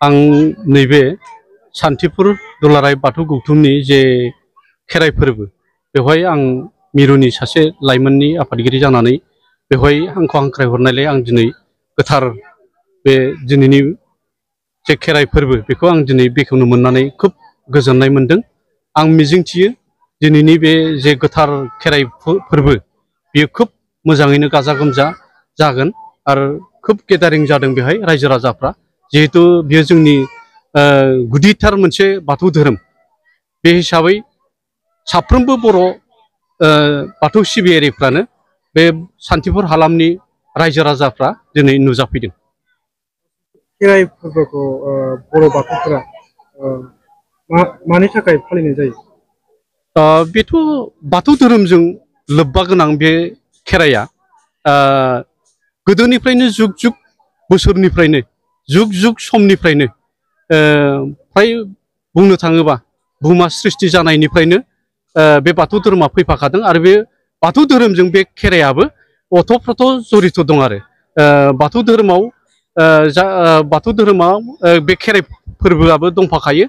आं नैबे सान्थिपुर दुलाराय बाथौ गौथुमनि जे खेराइ फोरबो बेवहाय आं मिरुनि सासे लाइमोननि आफादगिरि जानानै बेवहाय आंखौ हांख्रायहरनायलाय आं दिनै गोथार बे दिनैनि जे खेराइ फोरबो बेखौ आं दिनै बेखेवनो मोननानै खोब गोजोननाय मोनदों। आं मिजिंथियो दिनैनि बे जे गोथार खेराइ फोरबो बेयो खोब मोजाङैनो गाजा गोमजा जागोन आरो खोब गेदारिं जादों बेहाय रायजो राजाफ्रा जिहेतु बेयो जोंनि गुदिथार मोनसे बाथौ धोरोम बे हिसाबै साफ्रोमबो बर' बाथौ सिबियारिफ्रानो बे सान्थिपुर हालामनि रायजो राजाफ्रा दिनै नुजाफैदों। खेराइ फोरबोखौ बर' बाथौफोरा मानि थाखाय फालिनाय जायो? बेथ' बाथौ धोरोमजों लोब्बा गोनां बे खेराइया गोदोनिफ्रायनो जुग जुग बोसोरनिफ्रायनो जुग जुग समनिफ्रायनो फ्राय बुंनो थाङोबा बुहुमा सृष्टि जानायनिफ्रायनो बे बाथौ धोरोमा फैफाखादों आरो बे बाथौ धोरोमजों बे खेराइयाबो अथ'प्रथ' जरित दं आरो बाथौ धोरोमाव बाथौ धोरोमाव बे खेराइ फोरबोआबो दंफाखायो,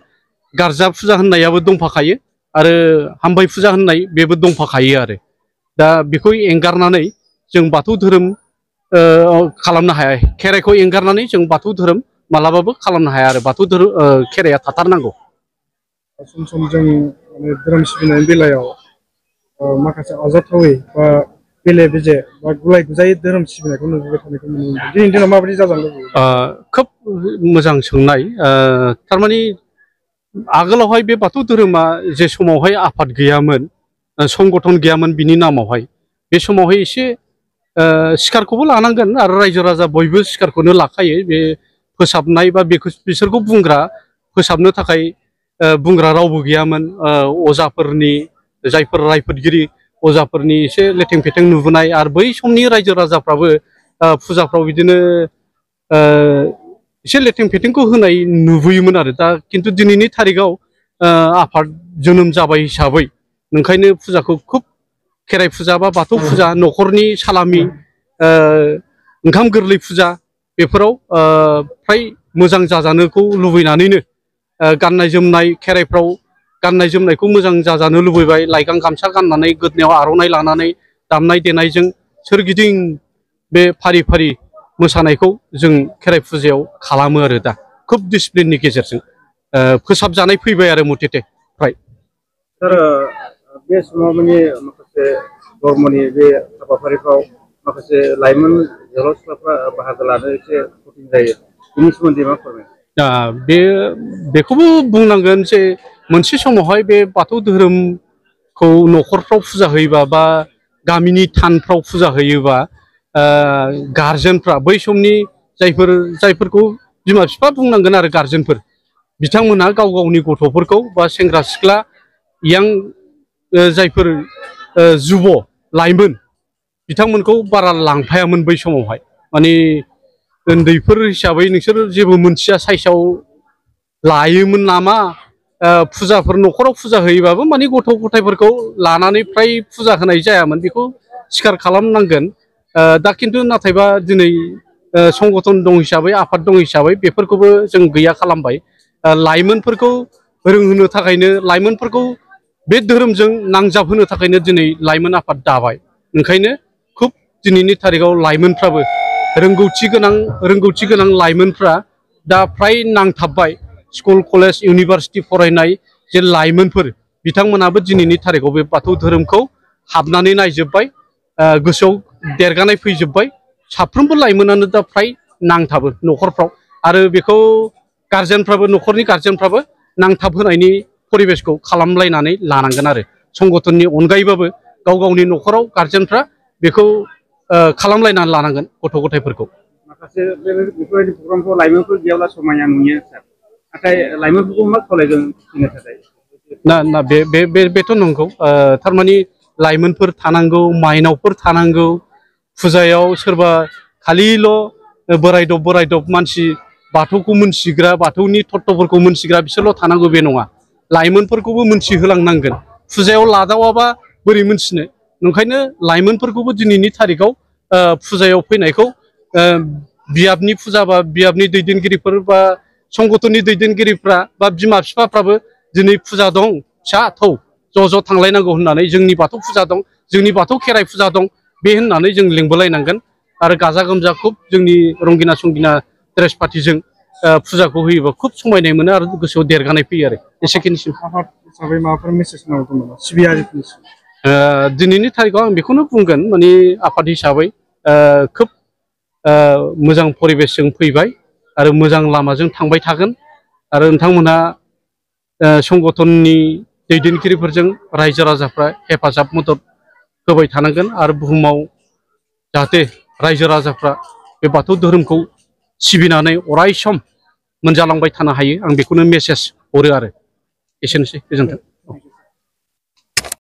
गारजा फुजा होननायाबो दंफाखायो आरो हामबाय फुजा होननाय बेबो दंफाखायो आरो दा बेखौ एंगारनानै जों बाथौ धोरोम खालामनो हाया। खेराइखौ एंगारनानै जों बाथौ धोरोम मालाबाबो खालामनो हाया आरो बाथौ धोरोम खेराइया थाथारनांगौ। सम सम जों धोरोम सिबिनायनि बेलायाव माखासे आजाथावै बा बेले बेजे बा गुलाय गुजायै धोरोम सिबिनायखौ नुबोबाय थानायखौ नुनो मोनदों। दिनैनि दिनाव माबायदि जाजानो लुबैयो? खोब मोजां सोंनाय। थारमानि आगोलावहाय बे बाथौ धोरोमा जे समावहाय आफाद गैयामोन, संगठन गैयामोन, बिनि नामावहाय बे समावहाय एसे सिखारखौबो लानांगोन आरो रायजो राजा बयबो सिखारखौनो लाखायो। बे फोसाबनाय बा बिसोरखौ बुंग्रा फोसाबनो थाखाय बुंग्रा रावबो गैयामोन। अजाफोरनि जायफोर रायफोदगिरि अजाफोरनि एसे लेथें फेथें नुबोनाय आरो बै समनि रायजो राजाफ्राबो फुजाफ्राव बिदिनो एसे लेथें फेथेंखौ होनाय नुबोयोमोन आरो दा खिन्थु दिनैनि थारिखआव आफाद जोनोम जाबाय हिसाबै ओंखायनो फुजाखौ खुब खेराइ फुजा बा बाथौ फुजा, न'खरनि सालामि, ओंखाम गोरलै फुजा बेफोराव फ्राय मोजां जाजानोखौ लुबैनानैनो गाननाय जोमनाय खेराइफ्राव गाननाय जोमनायखौ मोजां जाजानो लुबैबाय। लाइगां गामसा गाननानै गोदनायाव आर'नाइ लानानै दामनाय देनायजों सोरगिदिं बे फारि फारि मोसानायखौ जों खेराइ फुजायाव खालामो आरो दा खोब डिसिप्लिननि गेजेरजों फोसाबजानाय फैबाय आरो मथेथे फ्राय। सार बे समाव माने माखासे धर्मनि बे हाबाफारिफ्राव माखासे लाइमोन जोहोलाव सिख्लाफ्रा बाहागो लानो एसे कठिन जायो, बेनि सोमोन्दै मा फोरमायनो? दा बेखौबो बुंनांगोन जे मोनसे समावहाय बे बाथौ धोरोमखौ न'खरफ्राव फुजा होयोबा बा गामिनि थानफ्राव फुजा होयोबा गारजेनफ्रा बै समनि जायफोरखौ बिमा बिफा बुंनांगोन आरो गारजेनफोर बिथांमोनहा गाव गावनि गथ'फोरखौ बा सेंग्रा सिख्ला यां जायफोर जुब' लाइमोन बिथांमोनखौ बारा लांफायामोन बै समावहाय। माने उन्दैफोर हिसाबै नोंसोर जेबो मोनथिया साइसआव लायोमोन नामा। फुजाफोर न'खराव फुजा होयोबाबो माने गथ' गथायफोरखौ लानानै फ्राय फुजा होनाय जायामोन, बेखौ स्वीकार खालामनांगोन। दा खिन्थु नाथायबा दिनै संगठन दं हिसाबै, आफाद दं हिसाबै बेफोरखौबो जों गैया खालामबाय। लाइमोनफोरखौ रोंहोनो थाखायनो, लाइमोनफोरखौ बे धोरोमजों नांजाबहोनो थाखायनो दिनै लाइमोन आफाद दाबाय। ओंखायनो खुब दिनैनि थारिखआव लाइमोनफ्राबो रोंगौथि गोनां लाइमोनफ्रा दा फ्राय नांथाबबाय। स्कुल कलेज इउनिभारसिटि फरायनाय जे लाइमोनफोर बिथांमोनाबो दिनैनि थारिखआव बे बाथौ धोरोमखौ हाबनानै नायजोब्बाय, गोसोआव देरगानाय फैजोब्बाय। साफ्रोमबो लाइमोनानो दा फ्राय नांथाबो न'खरफ्राव आरो बेखौ गारजेनफ्राबो, न'खरनि गारजेनफ्राबो नांथाब होनायनि परिबेसखौ खालामलायनानै लानांगोन आरो संगठननि अनगायैबाबो गाव गावनि न'खराव गारजेनफ्रा बेखौ खालामलायनानै लानांगोन गथ' गथायफोरखौ। माखासे बेफोरबायदि प्रग्रामखौ लाइमोनफोर गैयाब्ला समाया नुयो सार, नाथाय लाइमोनफोरखौ मा खावलायगोन फिनो थाखाय? ना बेथ' नंगौ। थारमानि लाइमोनफोर थानांगौ, माइनावफोर थानांगौ। फुजायाव सोरबा खालिल' बोरायदब मानसि बाथौखौ मोनथिग्रा, बाथौनि तत्त'फोरखौ मोनथिग्रा बिसोरल' थानांगौ बे नङा। लाइमोनफोरखौबो मोनथिहोलांनांगोन। फुजायाव लादावाबा बोरै मोनथिनो? ओंखायनो लाइमोनफोरखौबो दिनैनि थारिखआव फुजायाव फैनायखौ बियाबनि फुजा बा बियाबनि दैदेनगिरिफोर बा संगठननि दैदेनगिरिफ्रा बा बिमा बिफाफ्राबो दिनै फुजा दं फिसा थौ ज' थांलायनांगौ होननानै जोंनि बाथौ फुजा दं जोंनि बाथौ खेराइ फुजा दं बे होननानै जों लिंबोलायनांगोन आरो गाजा गोमजा खुब जोंनि रंगिना संगिना ड्रेस पार्टिजों फुजाखौ होयोबा खुब समायनाय मोनो आरो गोसोआव देरगानाय फैयो आरो एसेखिनिसिम आफाद हिसाबै माबाफोर मेसेज नांगौ दं नामा सिबियारिफोरनिसिम दिनैनि थारिखआव आं बेखौनो बुंगोन माने आफाद हिसाबै खोब मोजां परिबेसजों फैबाय आरो मोजां लामाजों थांबाय थागोन आरो नोंथांमोनहा संगठननि दैदेनगिरिफोरजों रायजो राजाफ्रा हेफाजाब मदद होबाय थानांगोन आरो बुहुमाव जाहाथे रायजो राजाफ्रा बे बाथौ धोरोमखौ सिबिनानै अराय सम मोनजालांबाय थानो हायो आं बेखौनो मेसेज हरो आरो एसेनोसै गोजोन्थों।